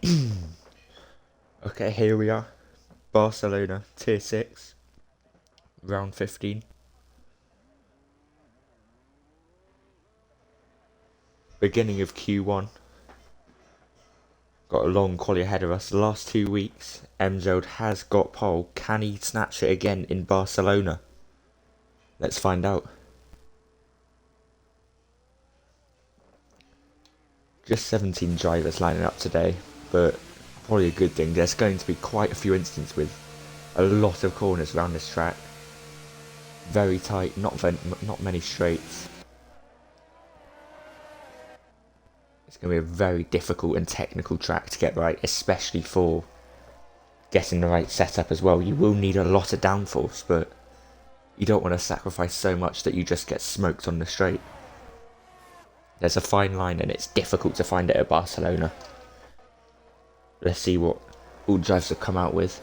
Okay, here we are. Barcelona, Tier 6, round 15. Beginning of Q1. Got a long quali ahead of us. The last 2 weeks, Mjeld has got pole. Can he snatch it again in Barcelona? Let's find out. Just 17 drivers lining up today, but probably a good thing. There's going to be quite a few instances with a lot of corners around this track. Very tight, not many straights. It's going to be a very difficult and technical track to get right, especially for getting the right setup as well. You will need a lot of downforce, but you don't want to sacrifice so much that you just get smoked on the straight. There's a fine line and it's difficult to find it at Barcelona. Let's see what all drives have come out with.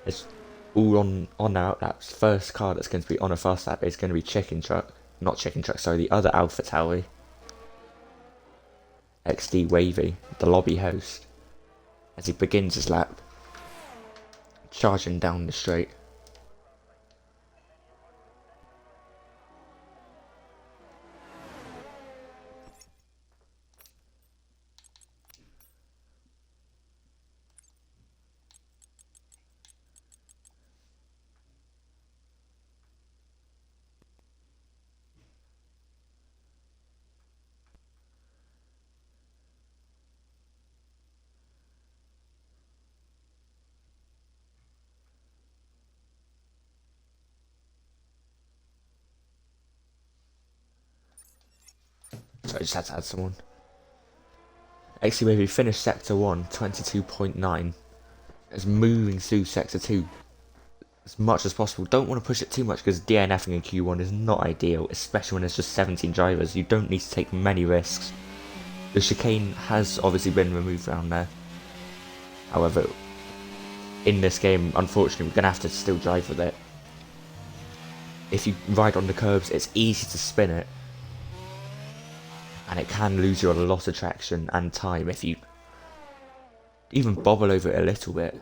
It's all on out. That first car that's going to be on a fast lap is going to be Chicken Truck. Not Chicken Truck, sorry, the other Alpha Tauri. XD Wavy, the lobby host, as he begins his lap, charging down the straight. So I just had to add someone. XD Wavy finished Sector 1, 22.9. Is moving through Sector 2 as much as possible. Don't want to push it too much because DNFing in Q1 is not ideal, especially when there's just 17 drivers. You don't need to take many risks. The chicane has obviously been removed around there. However, in this game, unfortunately, we're going to have to still drive with it. If you ride on the curbs, it's easy to spin it. And it can lose you a lot of traction and time if you even bobble over it a little bit.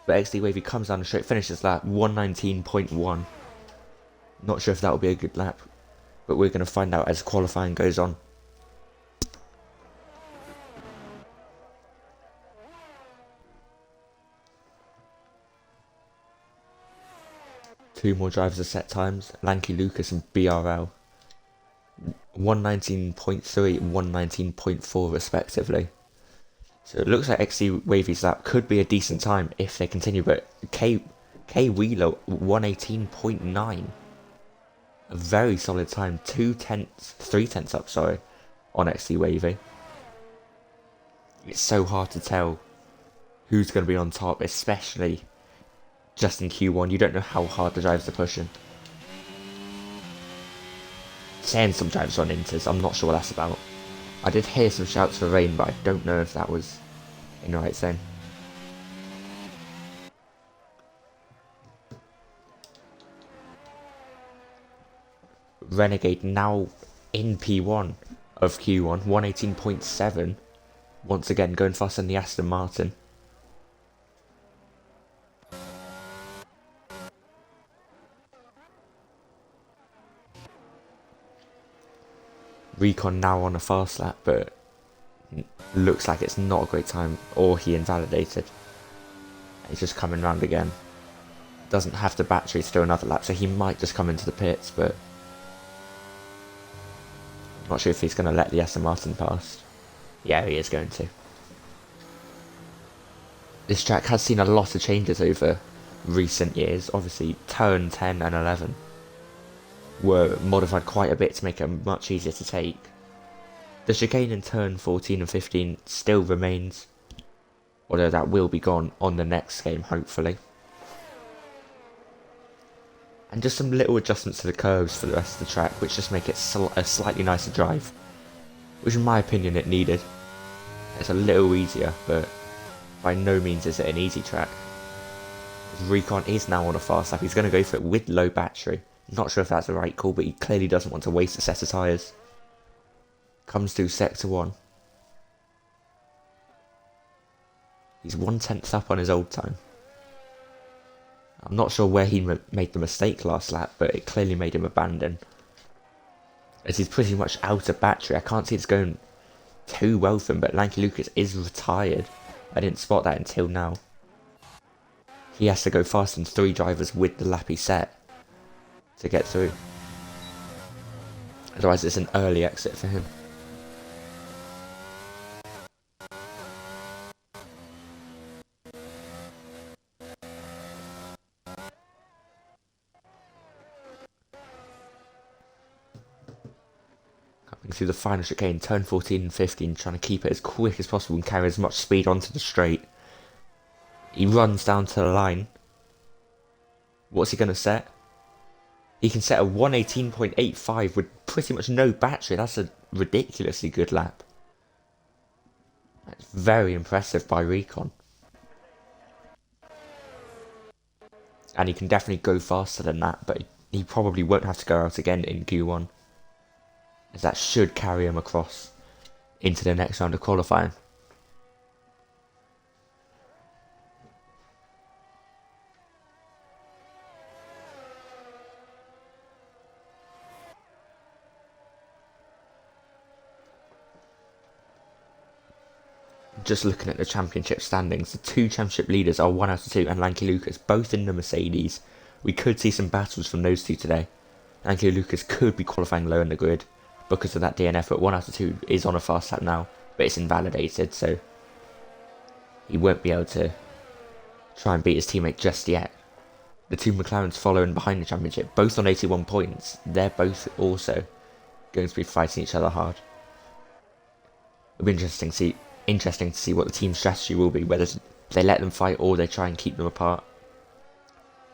But XD Wavy comes down the straight, finishes lap 119.1. Not sure if that will be a good lap, but we're going to find out as qualifying goes on. Two more drivers of set times, Lanky Lucas and BRL. 119.3 and 119.4 respectively. So it looks like XD Wavy's lap could be a decent time if they continue, but K Wheeler 118.9. A very solid time, 3 tenths up, sorry, on XD Wavy. It's so hard to tell who's going to be on top, especially just in Q1. You don't know how hard the drivers are pushing. Saying some drivers on inters, I'm not sure what that's about. I did hear some shouts for rain, but I don't know if that was in the right zone. Renegade now in P1 of Q1, 118.7. Once again, going faster than the Aston Martin. Recon now on a fast lap, but looks like it's not a great time, or he invalidated. He's just coming round again. Doesn't have the battery to do another lap, so he might just come into the pits, but I'm not sure if he's going to let the Aston Martin pass. Yeah, he is going to. This track has seen a lot of changes over recent years. Obviously, turn 10 and 11 were modified quite a bit to make it much easier to take. The chicane in turn 14 and 15 still remains, although that will be gone on the next game, hopefully. And just some little adjustments to the curves for the rest of the track, which just make it a slightly nicer drive, which in my opinion it needed. It's a little easier, but by no means is it an easy track. Recon is now on a fast lap. He's going to go for it with low battery. Not sure if that's the right call, but he clearly doesn't want to waste a set of tyres. Comes through Sector 1. He's 1/10 up on his old time. I'm not sure where he made the mistake last lap, but it clearly made him abandon. As he's pretty much out of battery. I can't see it's going too well for him, but Lanky Lucas is retired. I didn't spot that until now. He has to go faster than 3 drivers with the lap he set to get through. Otherwise it's an early exit for him. Coming through the final chicane, turn 14 and 15, trying to keep it as quick as possible and carry as much speed onto the straight. He runs down to the line. What's he going to set? He can set a 1:18.85 with pretty much no battery. That's a ridiculously good lap. That's very impressive by Recon. And he can definitely go faster than that, but he probably won't have to go out again in Q1. As that should carry him across into the next round of qualifying. Just looking at the championship standings, the 2 championship leaders are 1 out of 2 and Lanky Lucas, both in the Mercedes. We could see some battles from those two today. Lanky Lucas could be qualifying low in the grid because of that DNF, but 1 out of 2 is on a fast lap now, but it's invalidated, so he won't be able to try and beat his teammate just yet. The 2 McLarens following behind the championship, both on 81 points. They're both also going to be fighting each other hard. It'll be interesting to see what the team strategy will be, whether they let them fight or they try and keep them apart.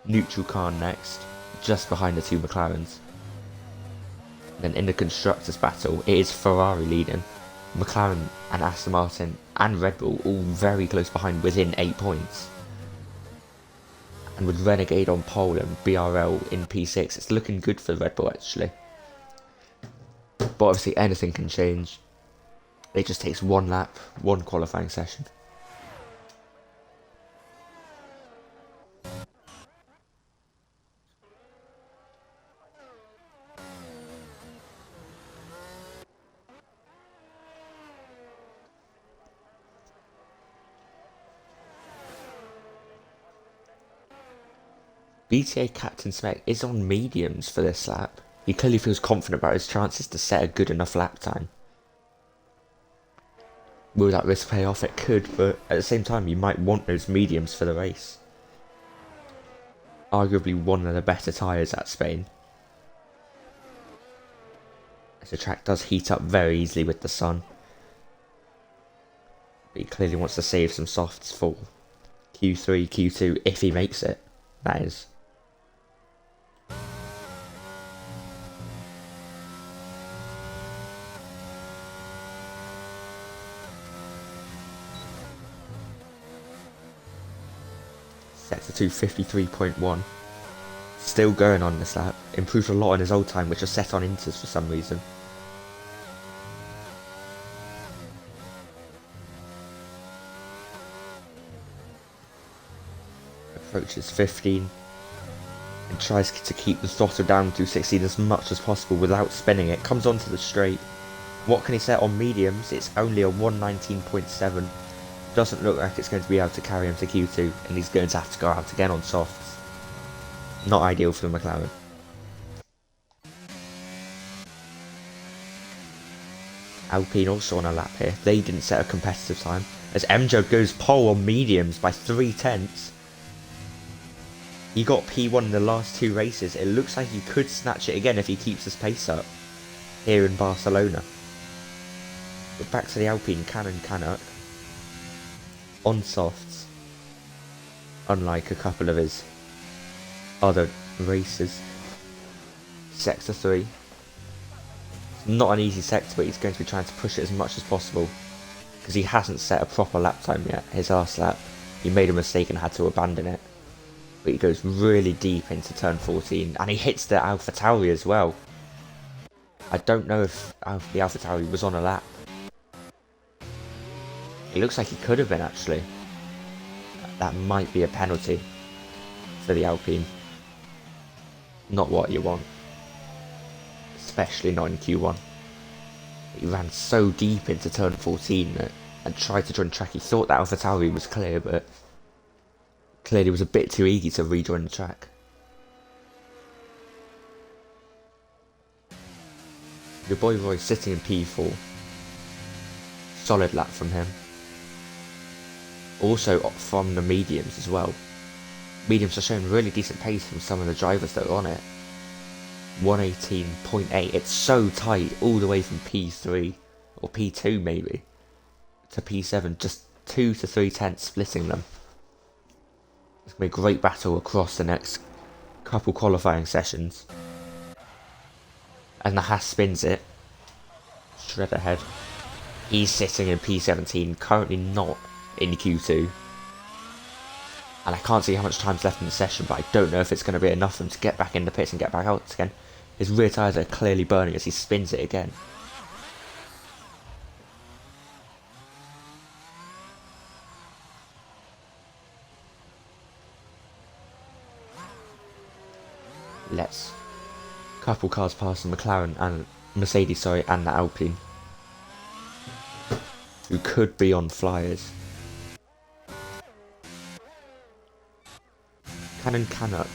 Neutral car next, just behind the 2 McLarens. Then in the Constructors' battle, it is Ferrari leading. McLaren and Aston Martin and Red Bull all very close behind within 8 points. And with Renegade on pole and BRL in P6, it's looking good for Red Bull actually. But obviously anything can change. It just takes 1 lap, 1 qualifying session. BTA Captain Smek is on mediums for this lap. He clearly feels confident about his chances to set a good enough lap time. Will that risk pay off? It could, but at the same time you might want those mediums for the race. Arguably one of the better tyres at Spain. As the track does heat up very easily with the sun. But he clearly wants to save some softs for Q3, Q2, if he makes it, that is. Sector 2 53.1. Still going on this lap. Improved a lot on his old time, which was set on inters for some reason. Approaches 15. And tries to keep the throttle down to 16 as much as possible without spinning it. Comes onto the straight. What can he set on mediums? It's only a 119.7. Doesn't look like it's going to be able to carry him to Q2, and he's going to have to go out again on softs. Not ideal for the McLaren. Alpine also on a lap here. They didn't set a competitive time, as Emjo goes pole on mediums by 3/10. He got P1 in the last 2 races. It looks like he could snatch it again if he keeps his pace up here in Barcelona. But back to the Alpine, Canon Canuck. On softs, unlike a couple of his other races. Sector 3. It's not an easy sector, but he's going to be trying to push it as much as possible because he hasn't set a proper lap time yet. His last lap, he made a mistake and had to abandon it. But he goes really deep into turn 14 and he hits the AlphaTauri as well. I don't know if the AlphaTauri was on a lap. It looks like he could have been actually. that might be a penalty for the Alpine. Not what you want, especially not in Q1. He ran so deep into turn 14 and tried to join track. He thought that AlphaTauri was clear, but clearly was a bit too eager to rejoin the track. Your boy Roy's sitting in P4. Solid lap from him. Also from the mediums as well. Mediums are showing really decent pace from some of the drivers that are on it. 118.8. It's so tight all the way from P3 or P2 maybe to P7. Just 2 to 3 tenths splitting them. It's going to be a great battle across the next couple qualifying sessions. And the Haas spins it. Shred ahead. He's sitting in P17, currently not in Q2. And I can't see how much time's left in the session, but I don't know if it's going to be enough for him to get back in the pits and get back out again. His rear tyres are clearly burning as he spins it again. Let's couple cars past the McLaren and Mercedes, and the Alpine, who could be on flyers. Cannon Canuck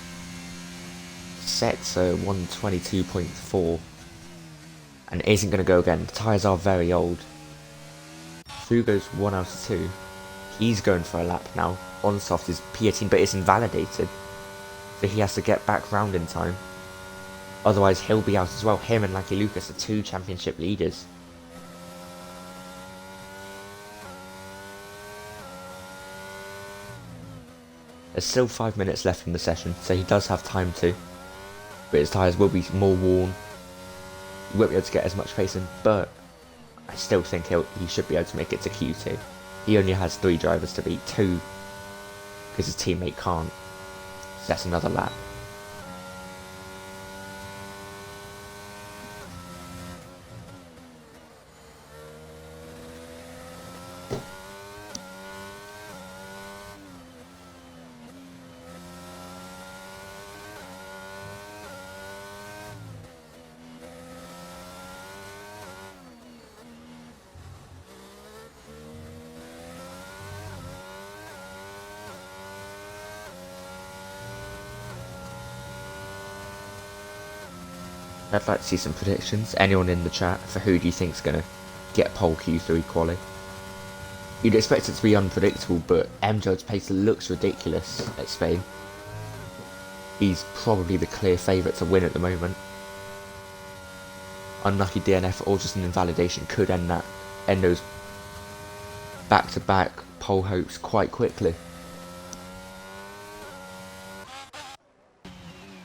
sets a 122.4 and isn't going to go again. The tyres are very old. Through goes 1 out of 2. He's going for a lap now. On soft is P18, but it's invalidated, so he has to get back round in time. Otherwise he'll be out as well. Him and Lucky Lucas are 2 championship leaders. There's still 5 minutes left in the session, so he does have time to. But his tyres will be more worn. He won't be able to get as much pace in, but I still think he should be able to make it to Q2. He only has 3 drivers to beat, 2 because his teammate can't. So that's another lap. I'd like to see some predictions. Anyone in the chat for who do you think's going to get pole Q3 quali? You'd expect it to be unpredictable, but MJ's pace looks ridiculous at Spain. He's probably the clear favourite to win at the moment. Unlucky DNF or just an invalidation could end those back-to-back pole hopes quite quickly.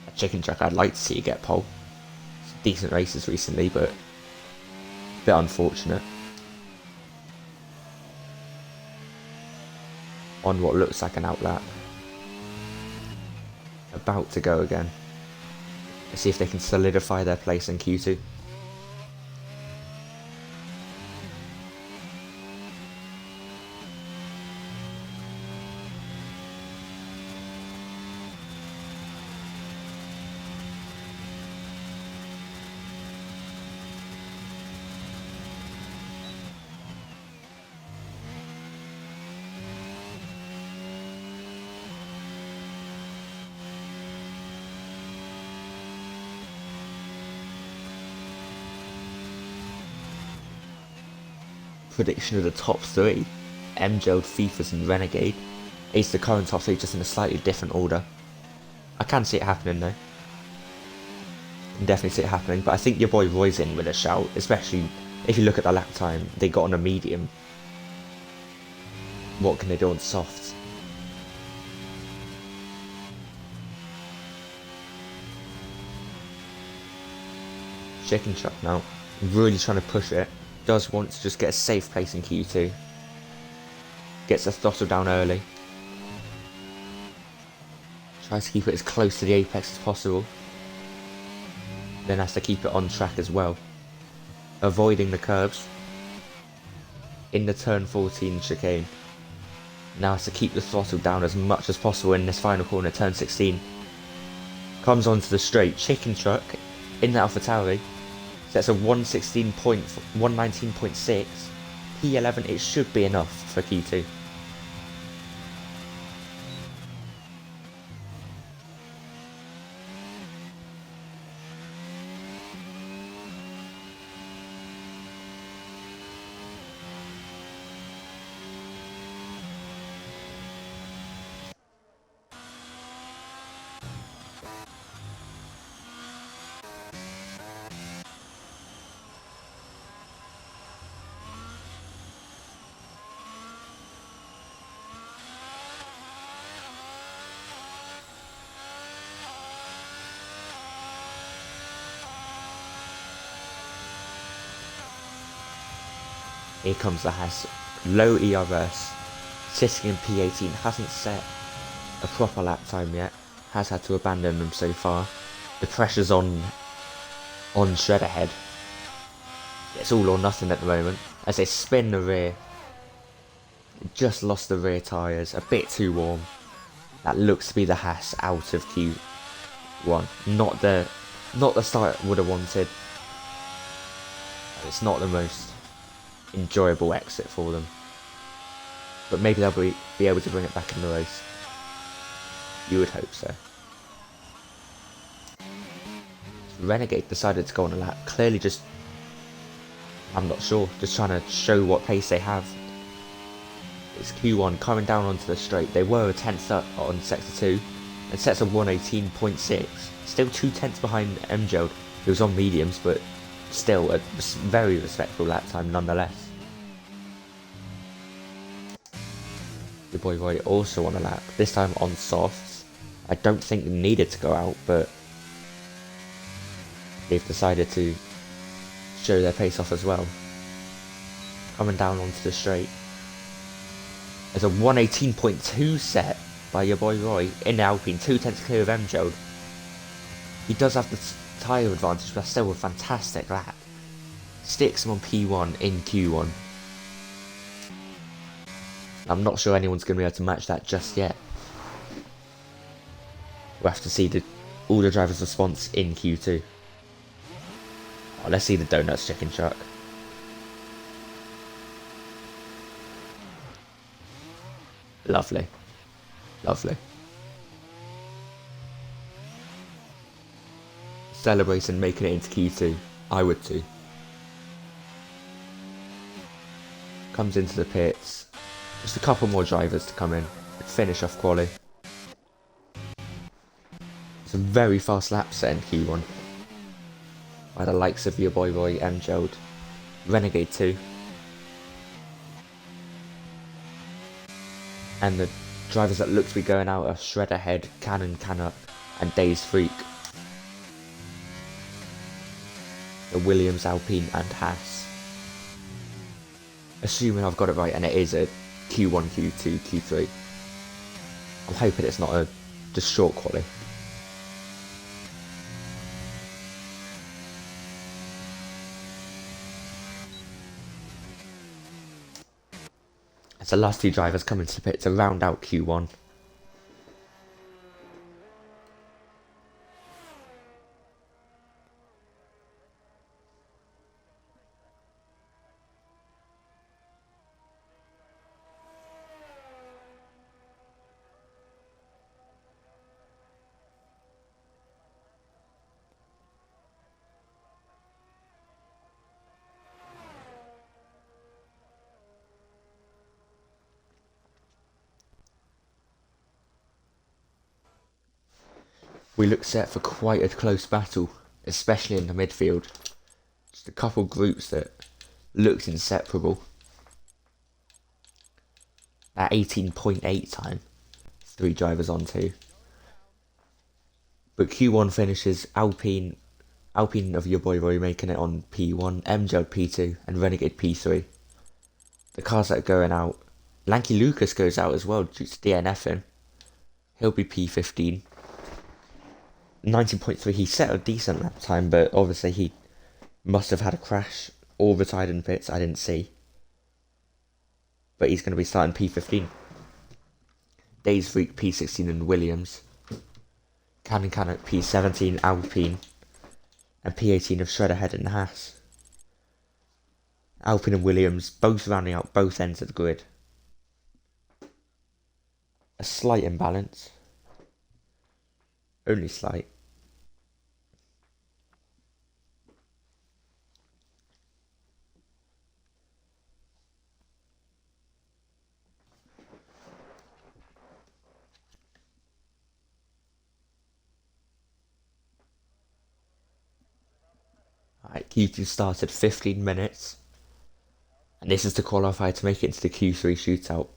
A chicken track I'd like to see you get pole. Decent races recently, but a bit unfortunate. On what looks like an outlap. About to go again. Let's see if they can solidify their place in Q2. Prediction of the top 3. MJ, Fifas and Renegade. It's the current top 3 just in a slightly different order. I can see it happening though. Can definitely see it happening, but I think your boy Roy's in with a shout, especially if you look at the lap time. They got on a medium. What can they do on softs? Chicken shop now. Really trying to push it. Does want to just get a safe place in Q2. Gets the throttle down early. Tries to keep it as close to the apex as possible. Then has to keep it on track as well. Avoiding the curbs. In the turn 14 chicane. Now has to keep the throttle down as much as possible in this final corner, turn 16. Comes onto the straight, chicken truck in the AlphaTauri. Sets a 119.6. P11, it should be enough for Q2. Here comes the Haas, low ERS, sitting in P18, hasn't set a proper lap time yet, has had to abandon them so far. The pressure's on Shredder Head. It's all or nothing at the moment, as they spin the rear. Just lost the rear tyres, a bit too warm. That looks to be the Haas out of Q1, not the start I would have wanted. It's not the most enjoyable exit for them, but maybe they'll be able to bring it back in the race. You would hope so. Renegade decided to go on a lap, clearly just, I'm not sure, just trying to show what pace they have. It's Q1 coming down onto the straight. They were a tenth up on sector 2 and sets a 118.6, still 2 tenths behind Mjeld, who was on mediums, but still a very respectable lap time nonetheless. Your boy Roy also on a lap, this time on softs. I don't think they needed to go out, but they've decided to show their pace off as well. Coming down onto the straight. There's a 118.2 set by your boy Roy in the Alpine, 2 tenths clear of Mjeld. He does have the tyre advantage, but that's still a fantastic lap. Sticks him on P1 in Q1. I'm not sure anyone's going to be able to match that just yet. We'll have to see all the drivers' response in Q2. Oh, let's see the Donuts chicken truck. Lovely. Lovely. Celebrating making it into Q2. I would too. Comes into the pits. Just a couple more drivers to come in and finish off quali. It's a very fast lap set in Q1 by the likes of your boy Roy, Mjeld, Renegade 2, and the drivers that look to be going out are Shredder Head, Cannon Canuck, and Days Freak. The Williams, Alpine, and Haas. Assuming I've got it right, and it is a Q1, Q2, Q3. I'm hoping it's not a just short quali. As the last 2 drivers come into the pit to round out Q1. We look set for quite a close battle, especially in the midfield. Just a couple groups that looked inseparable. At 18.8 time, 3 drivers on 2. But Q1 finishes Alpine of your boy Roy making it on P1, Mjeld P2, and Renegade P3. The cars that are going out, Lanky Lucas goes out as well due to DNFing. He'll be P15. 19.3, he set a decent lap time, but obviously he must have had a crash or retired in pits, I didn't see. But he's going to be starting P15. Days Freak P16 and Williams, Cannon P17 Alpine, and P18 of Shredder Head and Haas. Alpine and Williams both rounding out both ends of the grid. A slight imbalance, only slight. Alright, Q2 started 15 minutes. And this is to qualify to make it into the Q3 shootout.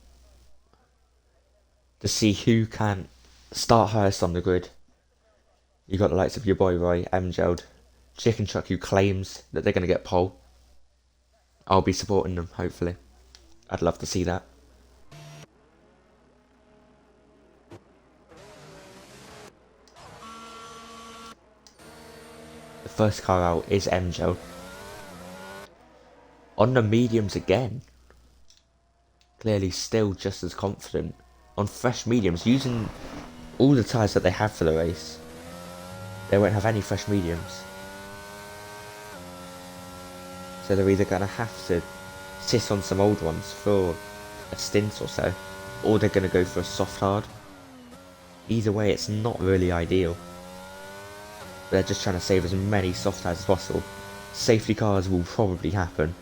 To see who can start highest on the grid. You got the likes of your boy Roy, MJeld, Chicken Truck, who claims that they're going to get pole. I'll be supporting them, hopefully. I'd love to see that. The first car out is MJeld. On the mediums again. Clearly still just as confident. On fresh mediums, using all the tyres that they have for the race. They won't have any fresh mediums. So they're either going to have to sit on some old ones for a stint or so, or they're going to go for a soft hard. Either way, it's not really ideal. But they're just trying to save as many soft tyres as possible. Safety cars will probably happen,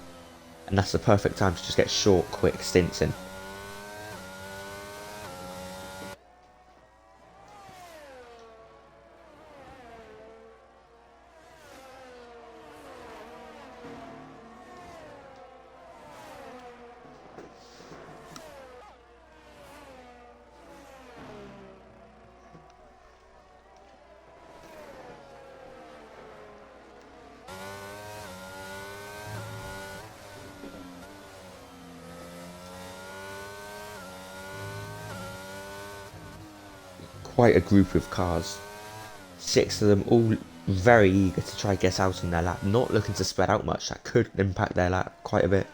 and that's the perfect time to just get short, quick stints in. Quite a group of cars. 6 of them all very eager to try get out on their lap, not looking to spread out much. That could impact their lap quite a bit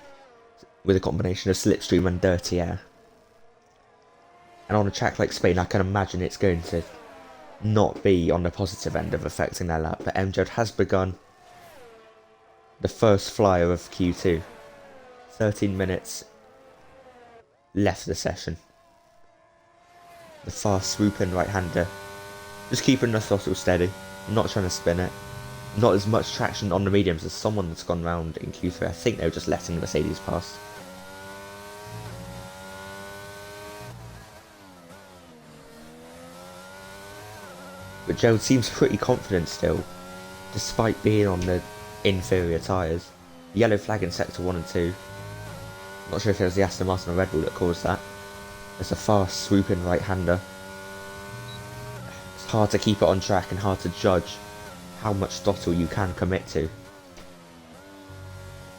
with a combination of slipstream and dirty air. And on a track like Spain, I can imagine it's going to not be on the positive end of affecting their lap. But MJeld has begun the first flyer of Q2. 13 minutes left of the session. The fast swooping right-hander, just keeping the throttle steady, not trying to spin it. Not as much traction on the mediums as someone that's gone round in Q3. I think they were just letting the Mercedes pass. But Jeld seems pretty confident still, despite being on the inferior tyres. Yellow flag in sector 1 and 2. Not sure if it was the Aston Martin or Red Bull that caused that. It's a fast swooping right-hander. It's hard to keep it on track and hard to judge how much throttle you can commit to.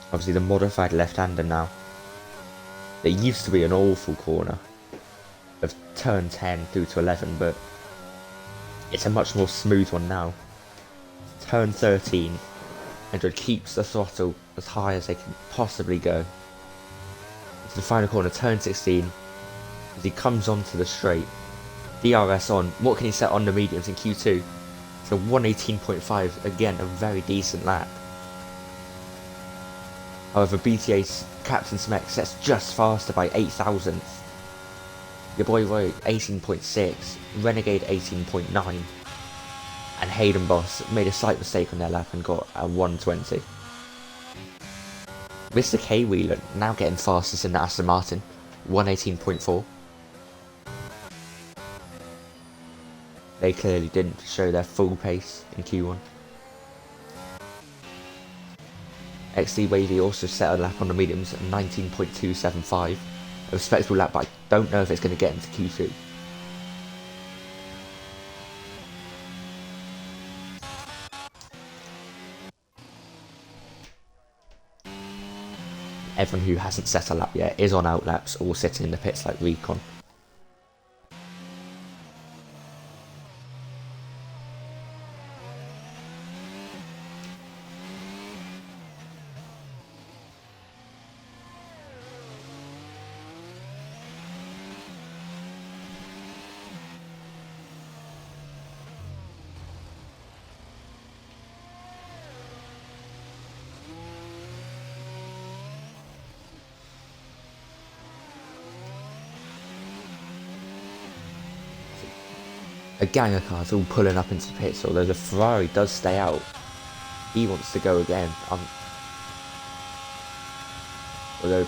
Obviously the modified left-hander now. There used to be an awful corner of turn 10 through to 11, but it's a much more smooth one now. Turn 13, and keeps the throttle as high as they can possibly go. Into the final corner, turn 16, as he comes onto the straight. DRS on. What can he set on the mediums in Q2? So 118.5, again a very decent lap. However, BTA's Captain Smek sets just faster by 8 thousandths. Your boy Roy 18.6, Renegade 18.9, and Hayden Boss made a slight mistake on their lap and got a 120. Mr. K Wheeler now getting fastest in the Aston Martin, 118.4. They clearly didn't show their full pace in Q1. XD Wavy also set a lap on the mediums at 19.275. A respectable lap, but I don't know if it's going to get into Q2. Everyone who hasn't set a lap yet is on outlaps or sitting in the pits like Recon. a gang of cars all pulling up into the pits, although the Ferrari does stay out. He wants to go again. Although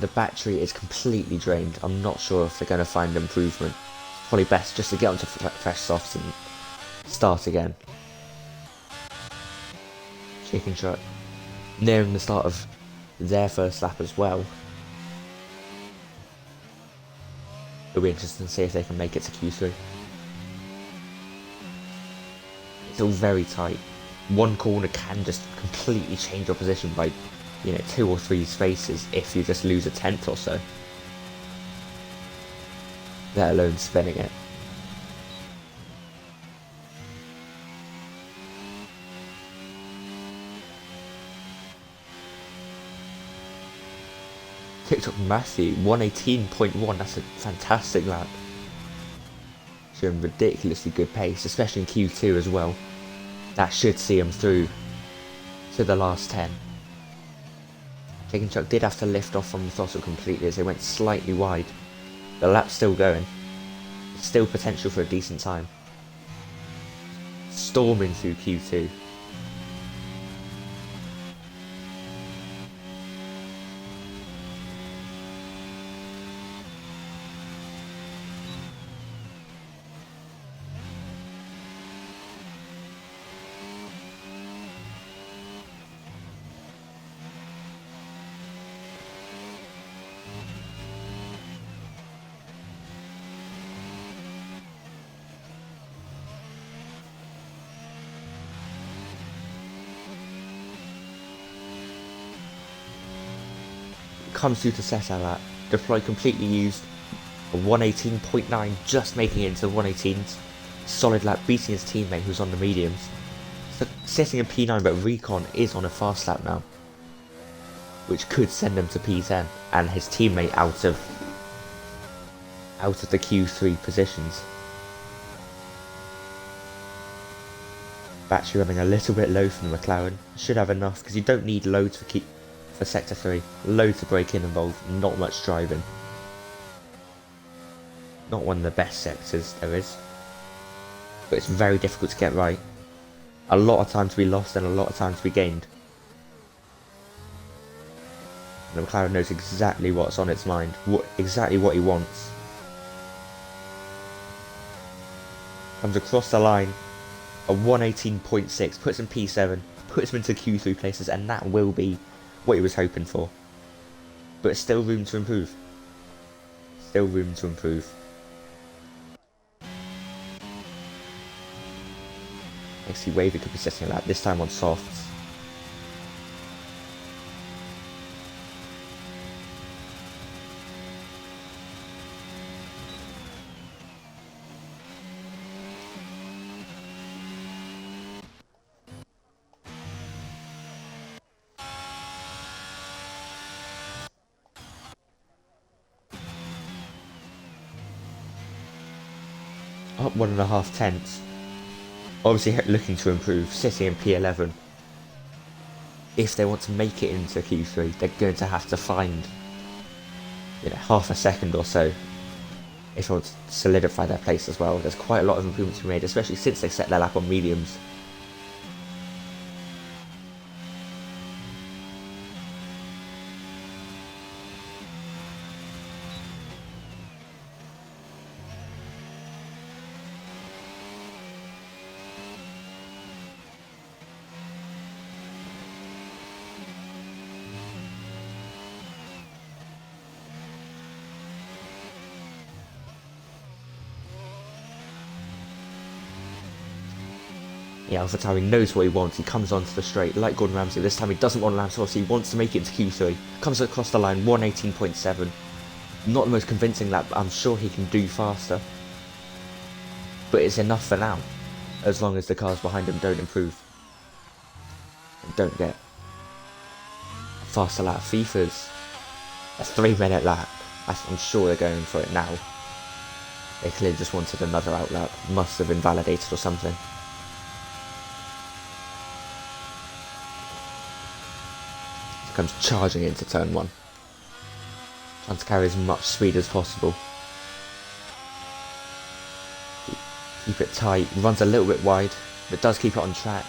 the battery is completely drained, I'm not sure if they're going to find improvement. It's probably best just to get onto fresh softs and start again. Chicken Truck nearing the start of their first lap as well. It'll be interesting to see if they can make it to Q3. It's all very tight. One corner can just completely change your position by, 2 or 3 spaces if you just lose a tenth or so. Let alone spinning it. TikTok Matthew, 118.1, that's a fantastic lap. Showing ridiculously good pace, especially in Q2 as well. That should see him through to the last 10. Chicken Truck did have to lift off from the throttle completely as they went slightly wide. The lap's still going. Still potential for a decent time. Storming through Q2. Comes through to set our lap. Deploy completely used. A 118.9, just making it into the 118s. Solid lap, beating his teammate who's on the mediums. So sitting in P9, but Recon is on a fast lap now, which could send him to P10 and his teammate out of the Q3 positions. Battery running a little bit low from the McLaren. Should have enough because you don't need loads for Sector 3. Loads of braking involved, not much driving. Not one of the best sectors there is. But it's very difficult to get right. A lot of time to be lost and a lot of time to be gained. And the McLaren knows exactly what's on its mind, exactly what he wants. Comes across the line, a 118.6, puts him P7, puts him into Q3 places, and that will be what he was hoping for. But still room to improve. Still room to improve. XC Wavy could be setting a lap, this time on softs. Up 1.5 tenths. Obviously looking to improve, sitting in P11. If they want to make it into Q3, they're going to have to find, half a second or so if they want to solidify their place as well. There's quite a lot of improvements to be made, especially since they set their lap on mediums. Yeah, AlphaTauri knows what he wants. He comes onto the straight, like Gordon Ramsay. This time he doesn't want Lance Rossi. He wants to make it into Q3. Comes across the line, 118.7. Not the most convincing lap, but I'm sure he can do faster. But it's enough for now, as long as the cars behind him don't improve. And don't get a faster lap. FIFA's a 3-minute lap. I'm sure they're going for it now. They clearly just wanted another outlap. Must have invalidated or something. Comes charging into turn 1. Trying to carry as much speed as possible. Keep it tight, runs a little bit wide, but does keep it on track.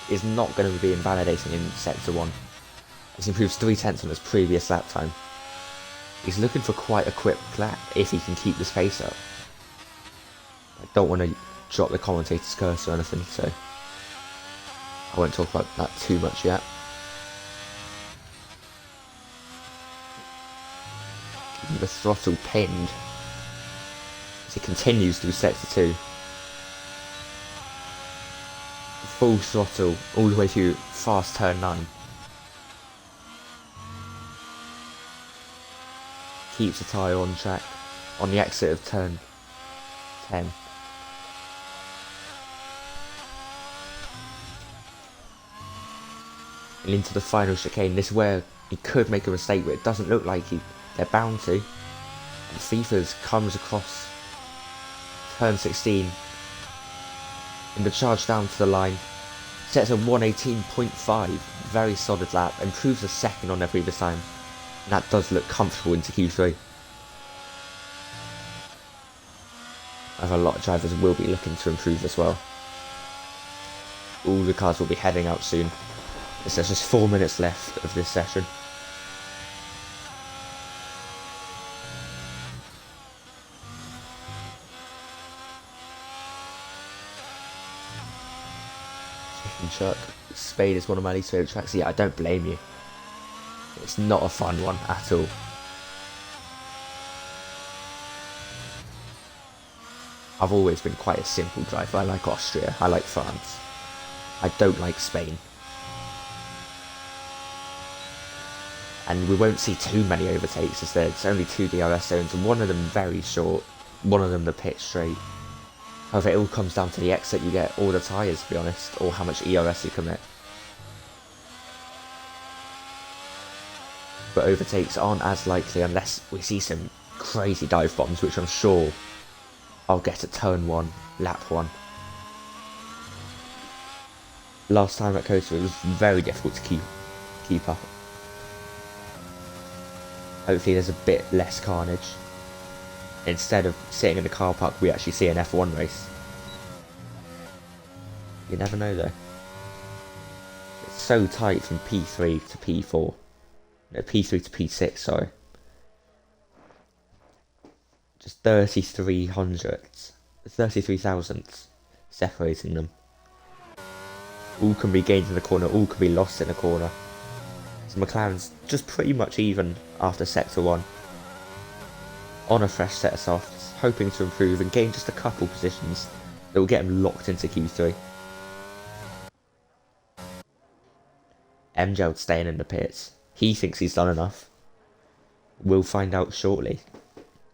Is not going to be invalidating in Sector 1. He's improved 3/10 on his previous lap time. He's looking for quite a quick lap if he can keep this pace up. I don't want to drop the commentator's curse or anything, so I won't talk about that too much yet. Keeping the throttle pinned as he continues through Sector 2. Full throttle all the way through fast turn 9. Keeps the tyre on track on the exit of turn 10. And into the final chicane. This is where he could make a mistake, but it doesn't look like they're bound to. And Fifas comes across turn 16 in the charge down to the line. Sets a 118.5, very solid lap, improves a second on their previous time. And that does look comfortable into Q3. I have a lot of drivers will be looking to improve as well. All the cars will be heading out soon. There's just 4 minutes left of this session. Chicken Chuck. Spain is one of my least favourite tracks. Yeah, I don't blame you. It's not a fun one at all. I've always been quite a simple driver. I like Austria, I like France. I don't like Spain. And we won't see too many overtakes as there's only 2 DRS zones, and one of them very short, one of them the pit straight. However, it all comes down to the exit you get, or the tyres to be honest, or how much ERS you commit. But overtakes aren't as likely unless we see some crazy dive bombs, which I'm sure I'll get at turn 1, lap 1. Last time at Coaster it was very difficult to keep up. Hopefully there's a bit less carnage. Instead of sitting in the car park, we actually see an F1 race. You never know though. It's so tight from P3 to P4. No, P3 to P6, sorry. Just 33 thousandths separating them. All can be gained in the corner, all can be lost in the corner. So McLaren's just pretty much even after Sector 1. On a fresh set of softs, hoping to improve and gain just a couple positions that will get him locked into Q3. MJL staying in the pits. He thinks he's done enough. We'll find out shortly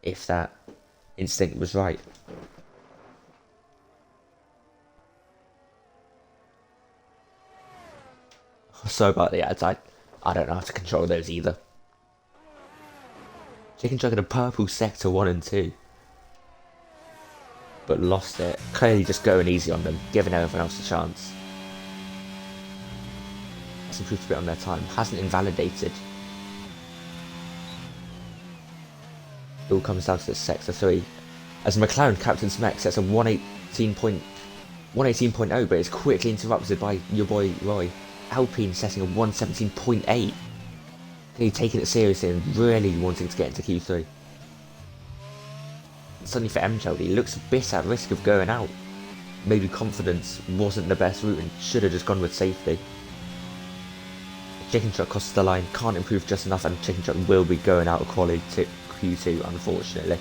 if that instinct was right. Sorry about the ads, I don't know how to control those either. Chicken Chuck in a purple Sector 1 and 2. But lost it. Clearly just going easy on them, giving everyone else a chance. Has improved a bit on their time. Hasn't invalidated. It all comes down to this Sector 3. As McLaren Captain Smack sets a 118.0, but it's quickly interrupted by your boy Roy. Alpine setting a 117.8. He's taking it seriously and really wanting to get into Q3. Suddenly for MJL, he looks a bit at risk of going out. Maybe confidence wasn't the best route and should have just gone with safety. Chicken Truck crosses the line, can't improve just enough, and Chicken Truck will be going out of quality to Q2 unfortunately.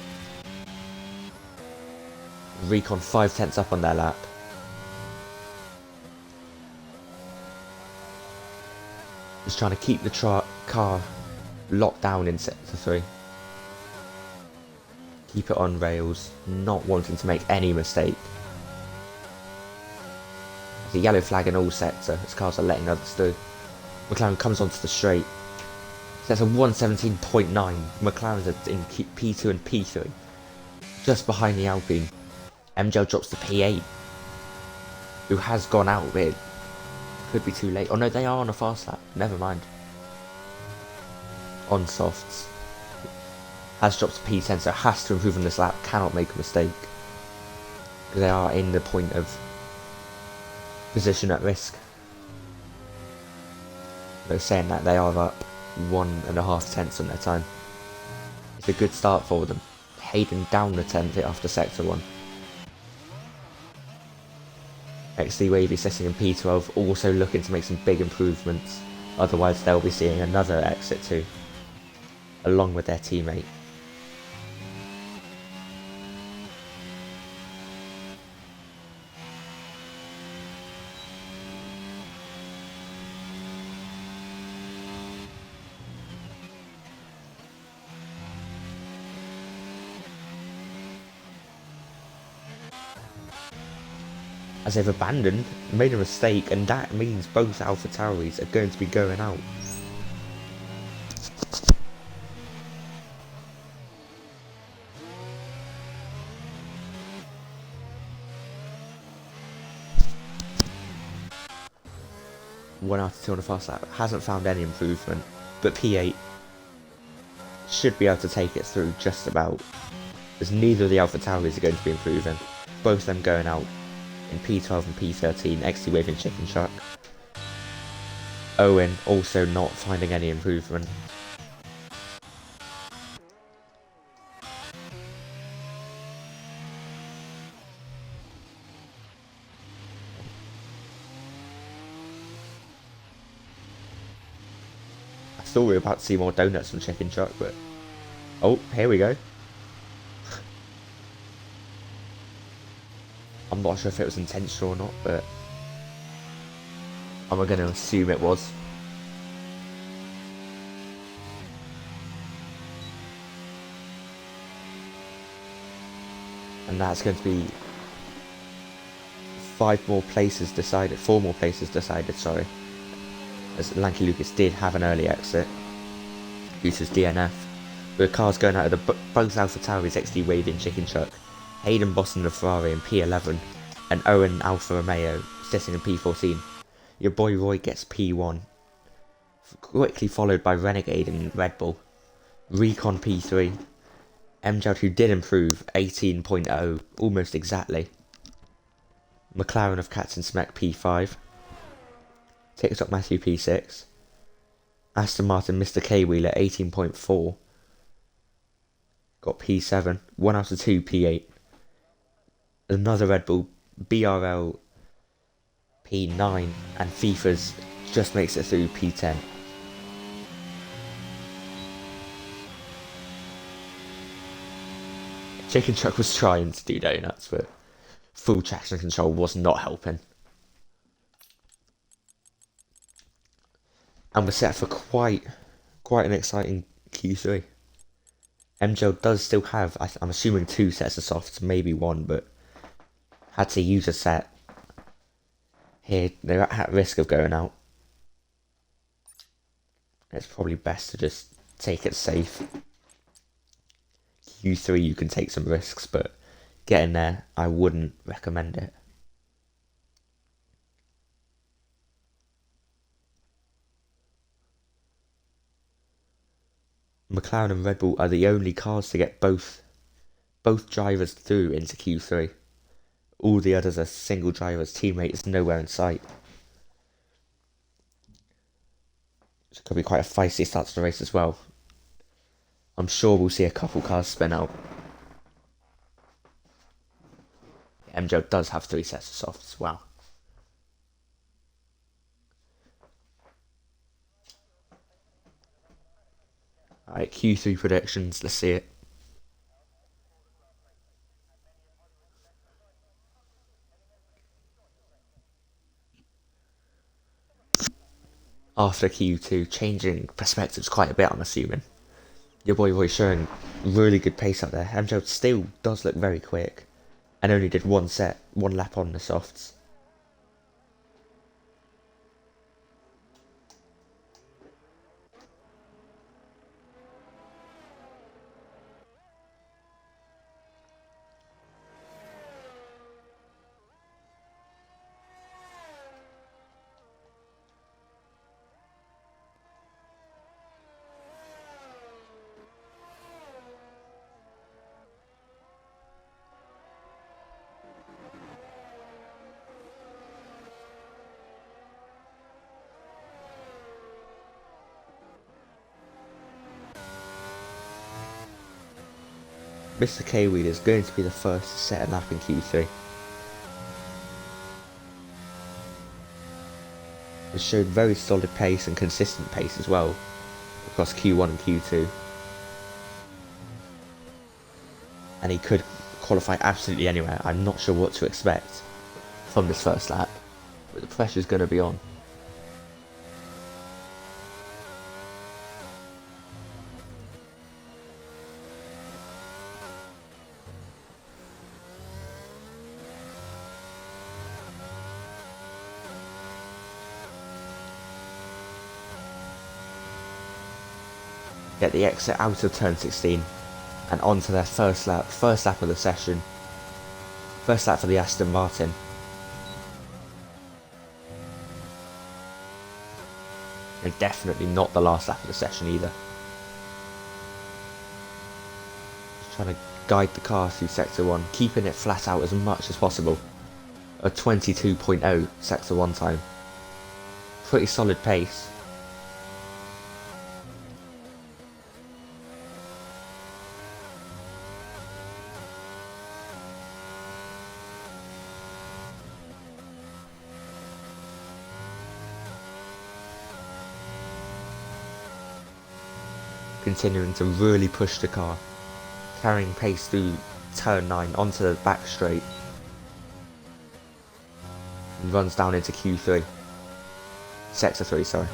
Recon 5/10 up on their lap. Just trying to keep the car locked down in Sector 3. Keep it on rails, not wanting to make any mistake. There's a yellow flag in all sector as cars are letting others through. McLaren comes onto the straight. That's a 117.9. McLaren's in P2 and P3. Just behind the Alpine. MJL drops to P8. Who has gone out with. Could be too late. Oh no, they are on a fast lap. Never mind. On softs. Has dropped to P10, so has to improve on this lap. Cannot make a mistake. They are in the point of position at risk. They're saying that they are up 1.5 tenths on their time. It's a good start for them. Hayden down the 10th after sector 1. XD Wavy sitting in P12 also looking to make some big improvements, otherwise they'll be seeing another exit too, along with their teammate. As they've abandoned, made a mistake, and that means both Alpha Tauris are going to be going out. One out of 2 on the fast lap, hasn't found any improvement, but P8 should be able to take it through just about, as neither of the Alpha Tauris are going to be improving, both of them going out in P12 and P13, XD Wave and Chicken Shark. Owen also not finding any improvement. I thought we were about to see more donuts from Chicken Shark, but oh, here we go. I'm not sure if it was intentional or not, but I'm going to assume it was. And that's going to be 4 more places decided, sorry. As Lanky Lucas did have an early exit due to his DNF. With cars going out of both Alpha Tauris, XD Wavy and Chicken Chuck, Hayden Boston the Ferrari in P11, and Owen Alfa Romeo sitting in P14. Your boy Roy gets P1, quickly followed by Renegade and Red Bull. Recon P3, MJL who did improve 18.0 almost exactly. McLaren of Cats and Smack P5, TikTok Matthew P6, Aston Martin Mr. K Wheeler 18.4, got P7, 1 out of 2 P8, another Red Bull BRL P9, and FIFA's just makes it through P10. Chicken Chuck was trying to do donuts, but full traction control was not helping. And we're set for quite an exciting Q3. MJL does still have, I'm assuming 2 sets of softs, maybe 1, but had to use a set. Here, they're at risk of going out. It's probably best to just take it safe. Q3 you can take some risks, but getting there, I wouldn't recommend it. McLaren and Red Bull are the only cars to get both drivers through into Q3. All the others are single drivers, teammates nowhere in sight. It's going to be quite a feisty start to the race as well. I'm sure we'll see a couple cars spin out. MJO does have 3 sets of softs, wow. Alright, Q3 predictions, let's see it. After Q2, changing perspectives quite a bit, I'm assuming. Your boy Roy showing really good pace out there. MJO still does look very quick, and only did 1 lap on the softs. Mr. K-Wheel is going to be the first to set a lap in Q3. He showed very solid pace and consistent pace as well across Q1 and Q2. And he could qualify absolutely anywhere. I'm not sure what to expect from this first lap, but the pressure's going to be on. Get the exit out of turn 16 and onto their first lap of the session. First lap for the Aston Martin. And definitely not the last lap of the session either. Just trying to guide the car through sector 1, keeping it flat out as much as possible. A 22.0 sector 1 time. Pretty solid pace. Continuing to really push the car, carrying pace through turn 9 onto the back straight, and runs down into Q3, sector 3, sorry.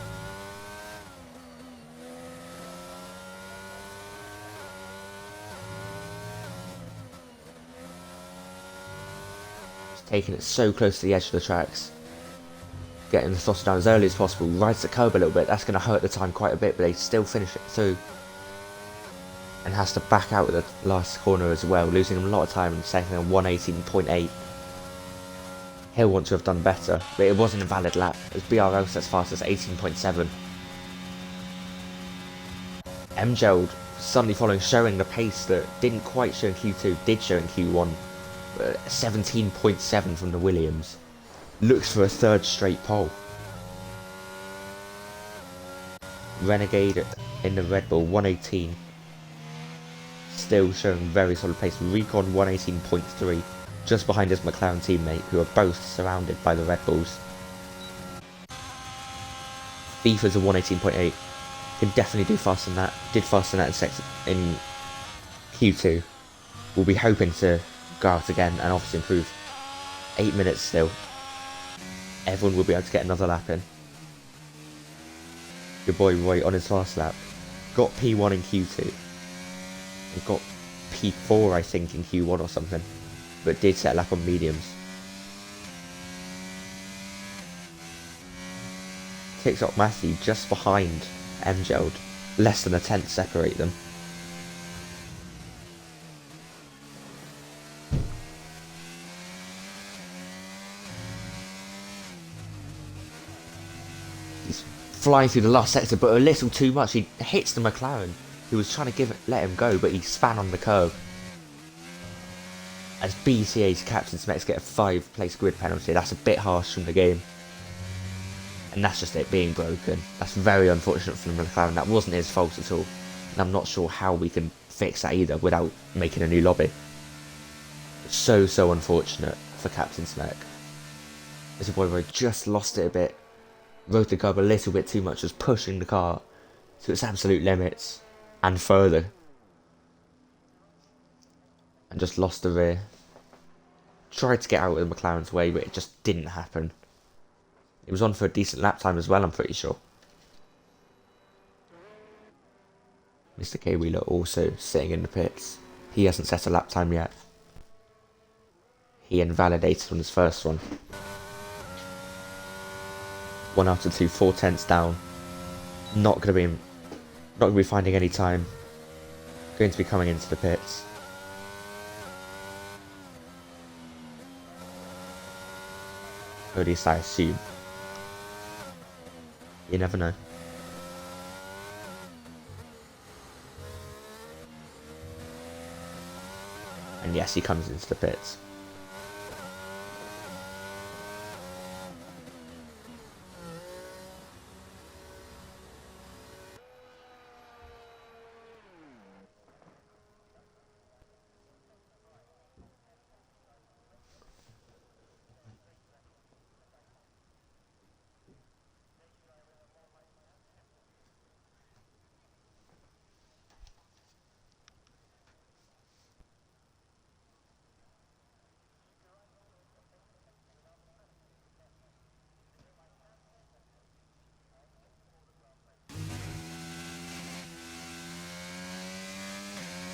Just taking it so close to the edge of the tracks, getting the throttle down as early as possible, rides the curb a little bit. That's going to hurt the time quite a bit, but they still finish it through. And has to back out at the last corner as well, losing a lot of time and setting a 118.8. He'll want to have done better, but it wasn't a valid lap, as BRL sets fast as 18.7. MGeld suddenly following, showing the pace that didn't quite show in Q2, did show in Q1. 17.7 from the Williams. Looks for a third straight pole. Renegade in the Red Bull 118. Still showing very solid pace. Recon 118.3, just behind his McLaren teammate, who are both surrounded by the Red Bulls. Beefer's a 118.8. Can definitely do faster than that. Did faster than that in Q2. We'll be hoping to go out again and obviously improve. 8 minutes still. Everyone will be able to get another lap in. Your boy Roy on his last lap got P1 in Q2. He got P4 I think in Q1 or something, but did set a lap on mediums. Kicks up Matthew just behind MGeld, less than a tenth separate them. He's flying through the last sector, but a little too much. He hits the McLaren, who was trying to let him go, but he span on the curb. As BCA's Captain Smets get a 5-place grid penalty. That's a bit harsh from the game. And that's just it being broken. That's very unfortunate for the McLaren. That wasn't his fault at all. And I'm not sure how we can fix that either without making a new lobby. So unfortunate for Captain Smek. As a boy Roy just lost it a bit. Rode the curb a little bit too much, was pushing the car to its absolute limits. And further. And just lost the rear. Tried to get out of the McLaren's way, but it just didn't happen. It was on for a decent lap time as well, I'm pretty sure. Mr. K Wheeler also sitting in the pits. He hasn't set a lap time yet. He invalidated on his first one. 1 out of 2, 4 tenths down. Not going to be finding any time. Going to be coming into the pits. Or at least I assume. You never know. And yes, he comes into the pits.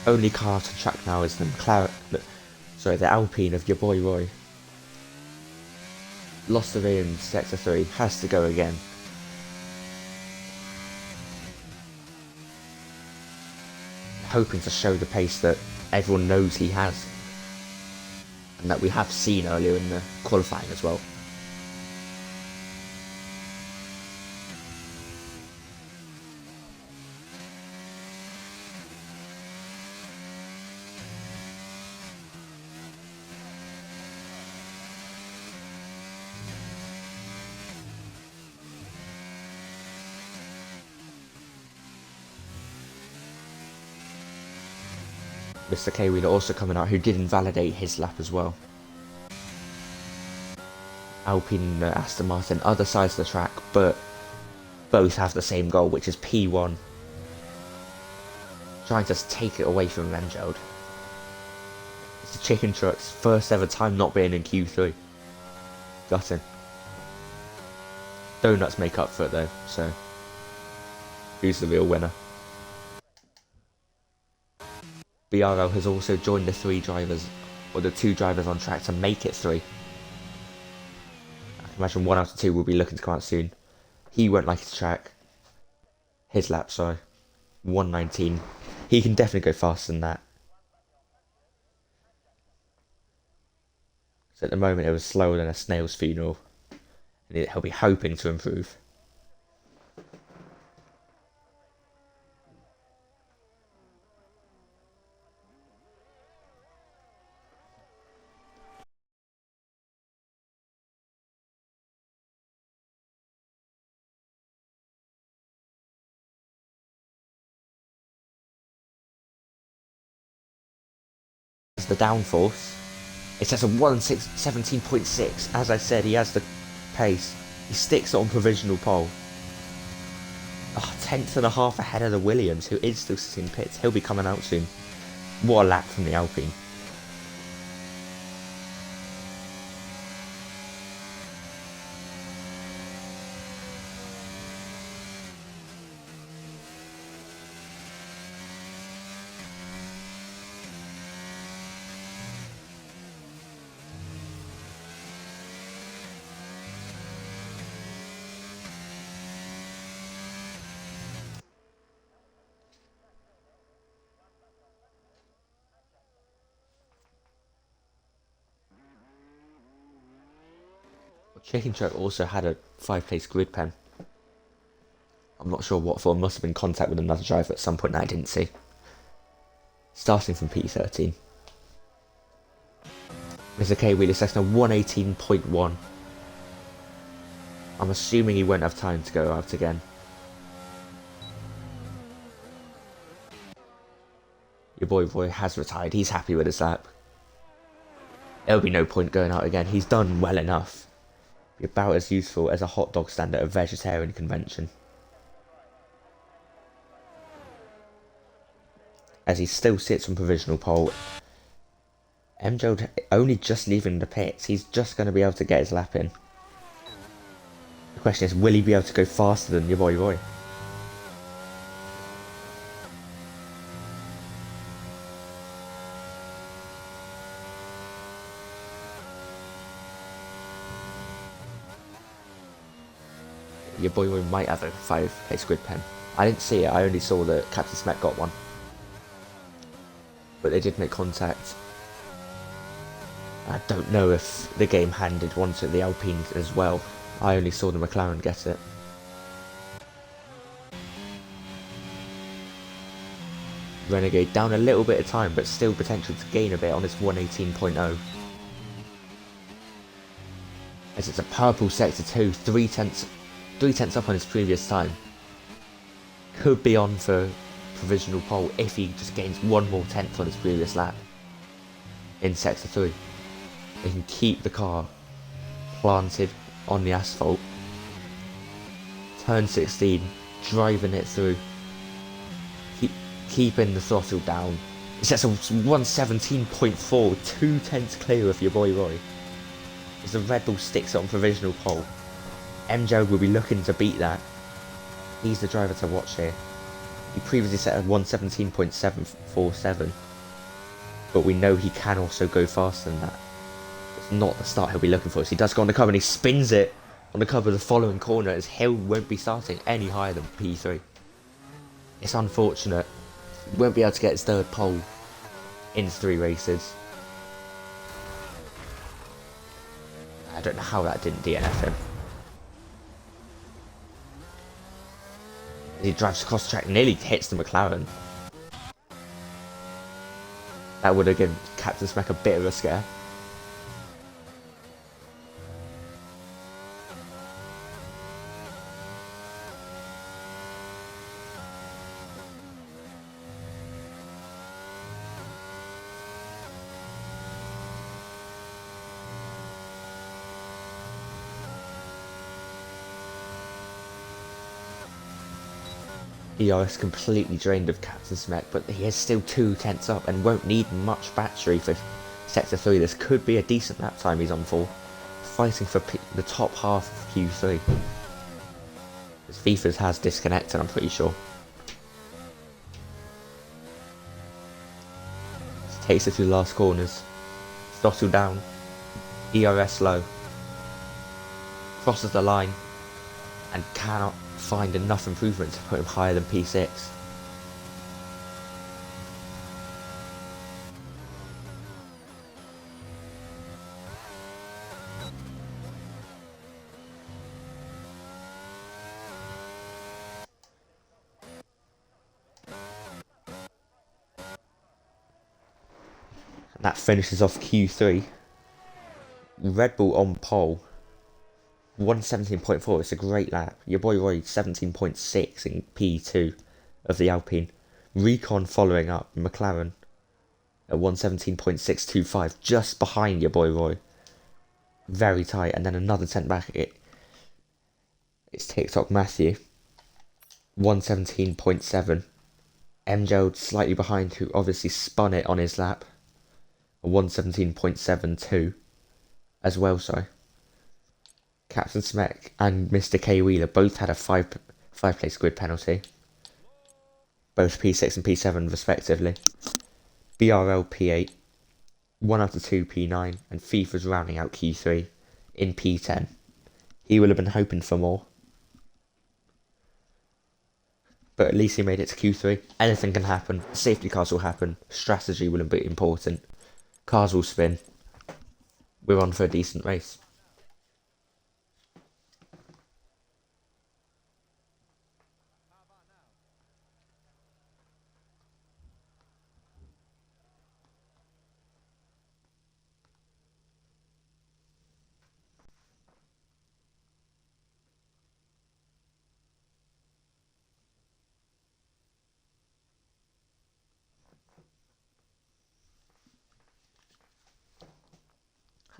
only car to track now is the the Alpine of your boy Roy. Lost the rear in Sector 3, has to go again. Hoping to show the pace that everyone knows he has. And that we have seen earlier in the qualifying as well. Mr. K-Wheeler also coming out, who did invalidate his lap as well. Alpine and Aston Martin, other sides of the track, but both have the same goal, which is P1. Trying to take it away from Menjeld. It's the chicken truck's first ever time not being in Q3. Gutting. Donuts make up for it though, so who's the real winner? BRL has also joined the two drivers on track to make it 3. I can imagine 1 out of 2 will be looking to come out soon. He won't like his track. His lap, sorry. 1:19. He can definitely go faster than that. So at the moment it was slower than a snail's funeral. And he'll be hoping to improve. The downforce. It says a 1:17.6. As I said, he has the pace. He sticks it on provisional pole. Oh, 10th and a half ahead of the Williams, who is still sitting in pits. He'll be coming out soon. What a lap from the Alpine. Chicken Truck also had a 5-place grid pen. I'm not sure what for, must have been contact with another driver at some point that I didn't see. Starting from P13. Mr. K-Wheeler second on 1:18.1. I'm assuming he won't have time to go out again. Your boy Roy has retired, he's happy with his lap. There'll be no point going out again, he's done well enough. Be about as useful as a hot dog stand at a vegetarian convention. As he still sits on provisional pole. Menjeld only just leaving the pits, he's just going to be able to get his lap in. The question is, will he be able to go faster than your boy Roy? Your boy Roy might have a 5-place grid pen. I didn't see it, I only saw that Captain Smet got one. But they did make contact. I don't know if the game handed one to the Alpine as well. I only saw the McLaren get it. Renegade down a little bit of time, but still potential to gain a bit on his 1:18.0. As it's a purple sector 2, 3/10 up on his previous time. Could be on for provisional pole if he just gains 1 more tenth on his previous lap. In sector 3. They can keep the car planted on the asphalt. Turn 16, driving it through. Keeping the throttle down. It's just a 1:17.4, 2/10 clear of your boy Roy. As the Red Bull sticks it on provisional pole. Menjeld will be looking to beat that. He's the driver to watch here. He previously set a 117.747, but we know he can also go faster than that. It's not the start he'll be looking for. So he does go on the cover and he spins it on the cover of the following corner as Hill won't be starting any higher than P3. It's unfortunate. He won't be able to get his third pole in 3 races. I don't know how that didn't DNF him. He drives across the track, nearly hits the McLaren. That would have given Captain Smack a bit of a scare. ERS completely drained of Captain Smack, but he is still 2 tenths up and won't need much battery for Sector 3. This could be a decent lap time he's on for, fighting for the top half of Q3. His FIFA's has disconnected, I'm pretty sure. Just takes it through the last corners. Throttle down. ERS low. Crosses the line and cannot find enough improvement to put him higher than P6. And that finishes off Q3. Red Bull on pole. 117.4, it's a great lap. Your boy Roy 17.6 in P2 of the Alpine. Recon following up, McLaren at 117.625, just behind your boy Roy. Very tight, and then another 10 back. It's TikTok Matthew, 117.7. MJ slightly behind, who obviously spun it on his lap. 117.72 as well, sorry. Captain Smack and Mr. K Wheeler both had a 5 place grid penalty. Both P6 and P7 respectively. BRL P8, 1 out of 2 P9, and FIFA's rounding out Q3 in P10. He will have been hoping for more. But at least he made it to Q3. Anything can happen. Safety cars will happen. Strategy will be important. Cars will spin. We're on for a decent race.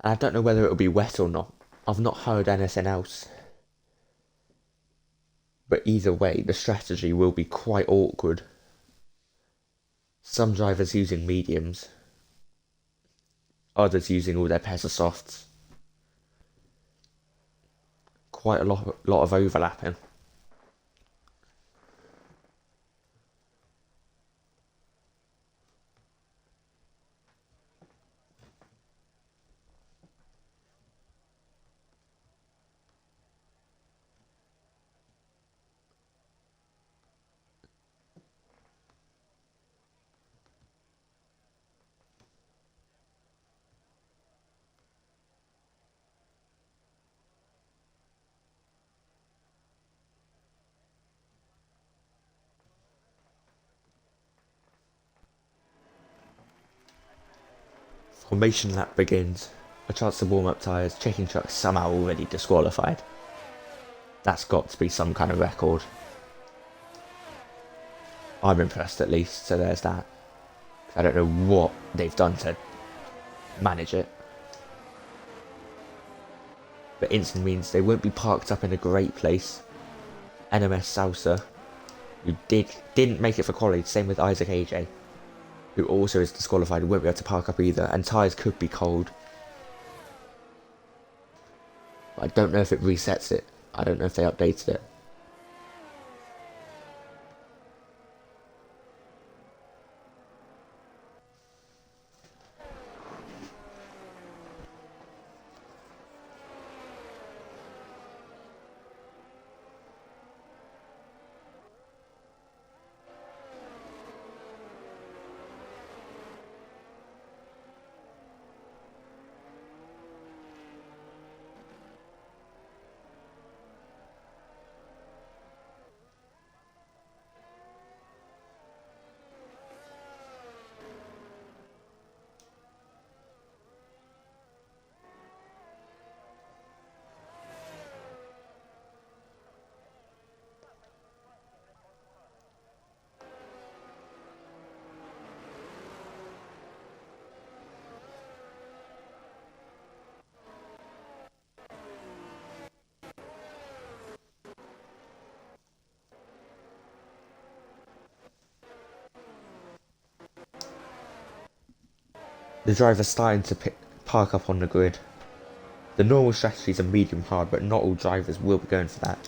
And I don't know whether it'll be wet or not. I've not heard anything else. But either way, the strategy will be quite awkward. Some drivers using mediums. Others using all their pairs of softs. Quite a lot of overlapping. Formation lap begins. A chance to warm up tyres. Checking truck somehow already disqualified. That's got to be some kind of record. I'm impressed at least, so there's that. I don't know what they've done to manage it. But instant means they won't be parked up in a great place. NMS Salsa, who didn't make it for quality, same with Isaac AJ, who also is disqualified and won't be able to park up either, and tyres could be cold. But I don't know if it resets it. I don't know if they updated it. The driver's starting to park up on the grid. The normal strategies are medium hard, but not all drivers will be going for that.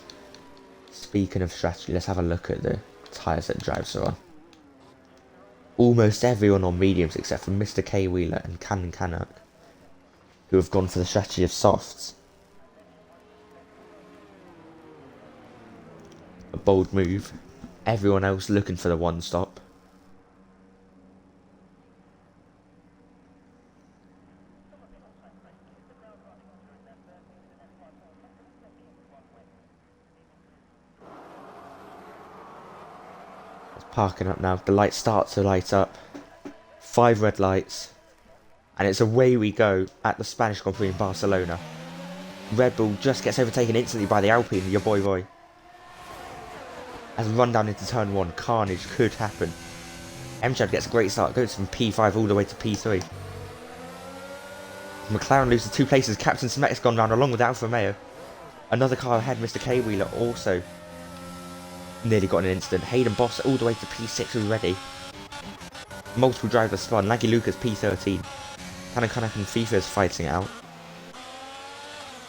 Speaking of strategy, let's have a look at the tyres that drivers are on. Almost everyone on mediums except for Mr. K Wheeler and Canon Canuck, who have gone for the strategy of softs. A bold move. Everyone else looking for the one stop. It's parking up now. The lights start to light up. 5 red lights. And it's away we go at the Spanish Grand Prix in Barcelona. Red Bull just gets overtaken instantly by the Alpine, your boy Roy. As we run down into turn 1, carnage could happen. Emchad gets a great start, goes from P5 all the way to P3. McLaren loses 2 places, Captain Smet's gone round along with Alfa Romeo. Another car ahead, Mr. K Wheeler also nearly got in an incident. Hayden Boss all the way to P6 already. Multiple drivers spun, Lanky Lucas P13. Canon Canuck and FIFA is fighting it out.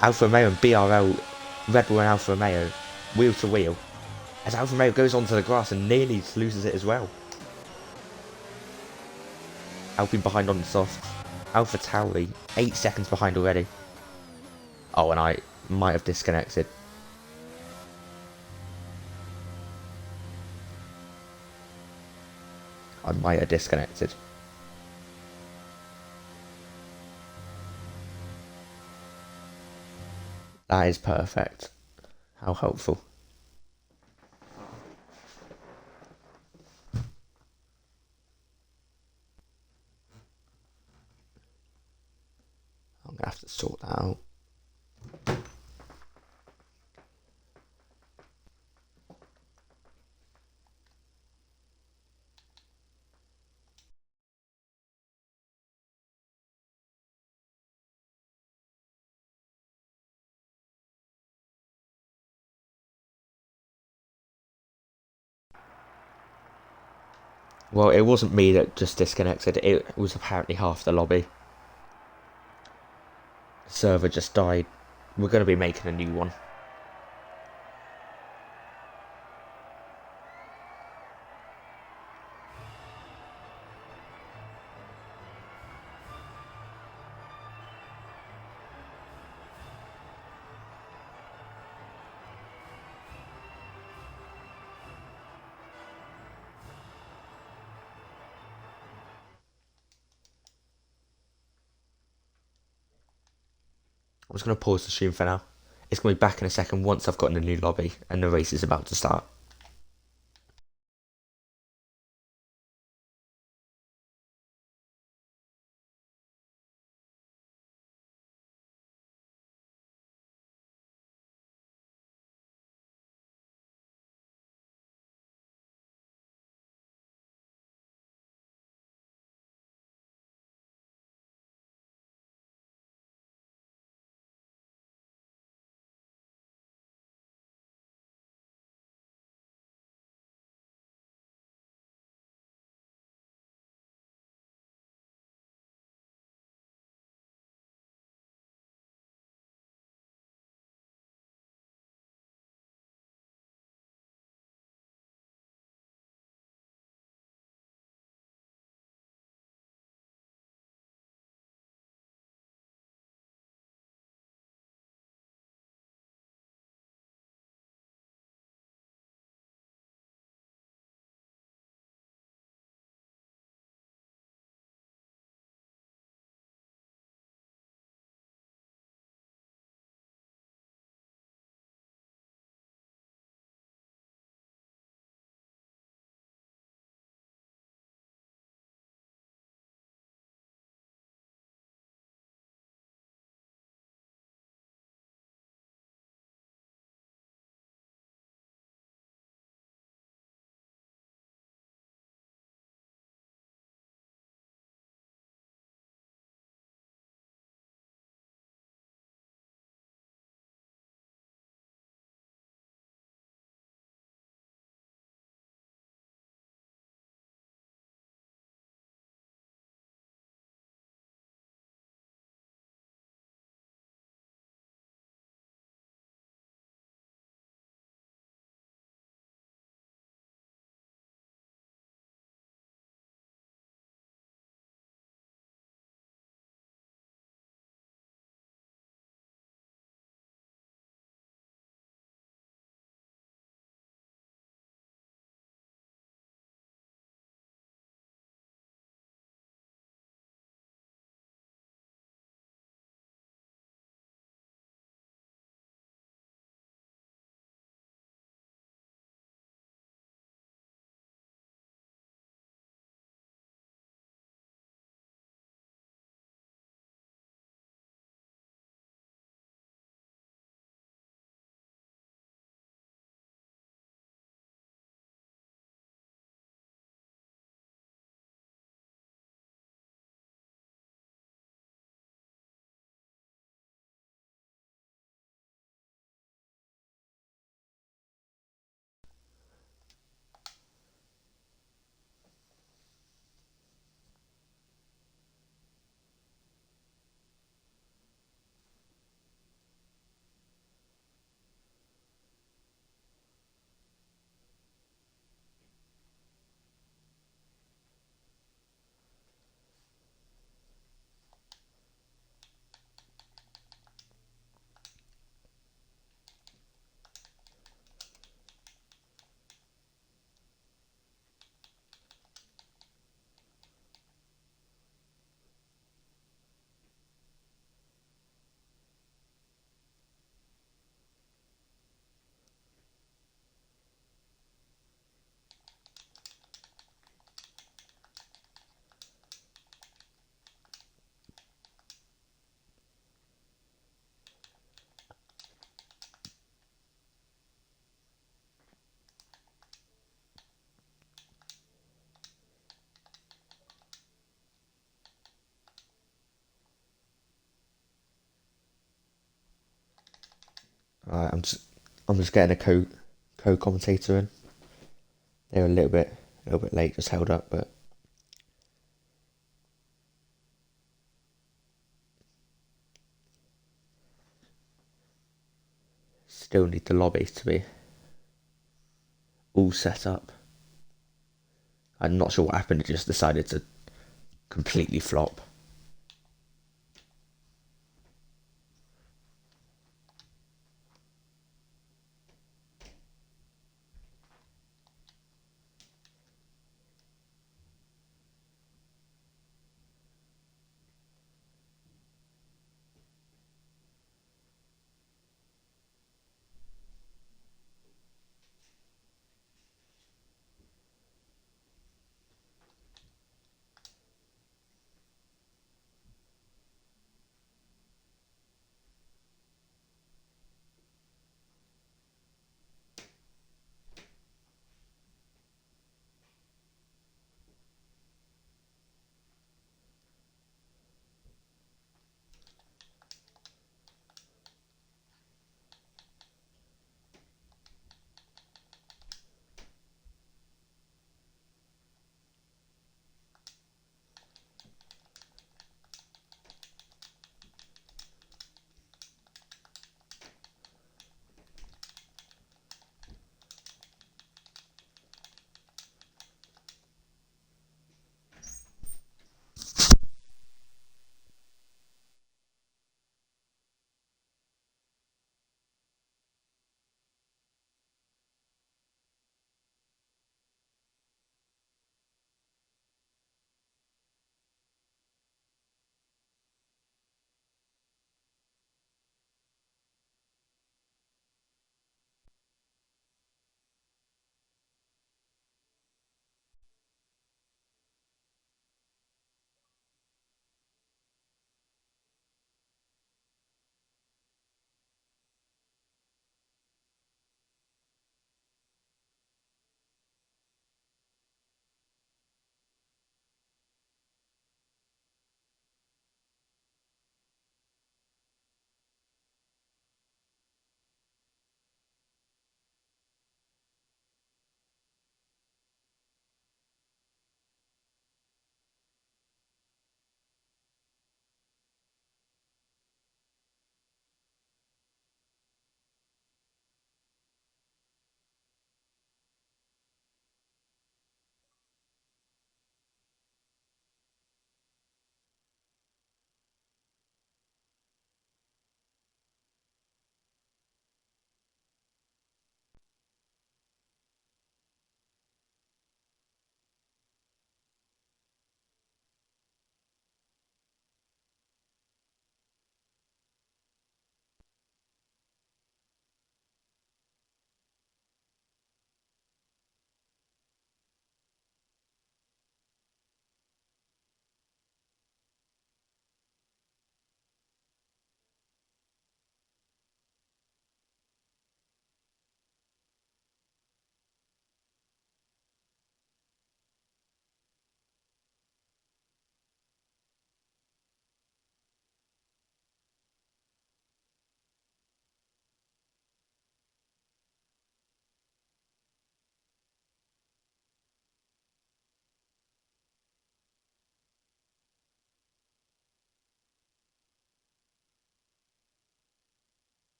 Alfa Romeo and BRL, Red Bull and Alfa Romeo, wheel to wheel. As Alfa Romeo goes onto the grass and nearly loses it as well. Alpine behind on the softs. Alpha Tauri, 8 seconds behind already. Oh, and I might have disconnected. I might have disconnected. That is perfect. How helpful. I'm going to have to sort that out. Well, it wasn't me that just disconnected. It was apparently half the lobby. The server just died. We're going to be making a new one. I'm just going to pause the stream for now. It's going to be back in a second once I've gotten a new lobby and the race is about to start. Right, I'm just getting a co-commentator in. They were a little bit late, just held up, but still need the lobby to be all set up. I'm not sure what happened. It just decided to completely flop.